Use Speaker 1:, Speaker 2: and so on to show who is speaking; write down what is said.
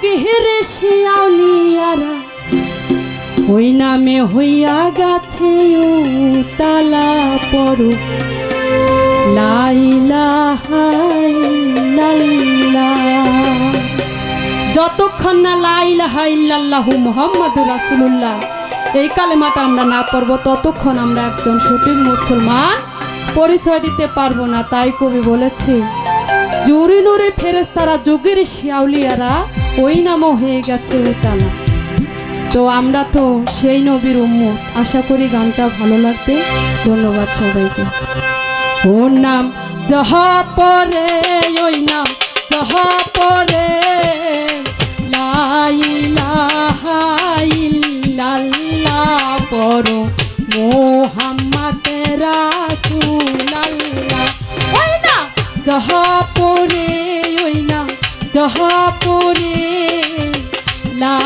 Speaker 1: যুগের শিয়াউলিয়ারা ওই নামে হইয়া গেছে তালা পড়ো লা ইলাহা ইল্লাল্লাহ। যতক্ষণ না লা ইলাহা ইল্লাল্লাহু মুহাম্মাদুর রাসূলুল্লাহ এই কালেমাটা আমরা না পড়ব ততক্ষণ আমরা একজন সঠিক মুসলমান পরিচয় দিতে পারবো না। তাই কবি বলেছে জুরি নুরে ফেরেশতারা যুগের শিয়াউলিয়ারা ওই নামও হয়ে গেছে তালা। তো আমরা তো সেই নবীর উম্মত। আশা করি গানটা ভালো লাগবে। ধন্যবাদ সবাইকে। ওর নাম যাহা পরে ওই নাম যাহা পরে লা ইলাহা ইল্লাল্লাহ পড়ো মুহাম্মদ রাসূলুল্লাহ। ওই নাম যাহা পরে ওই নাম যাহা পরে লা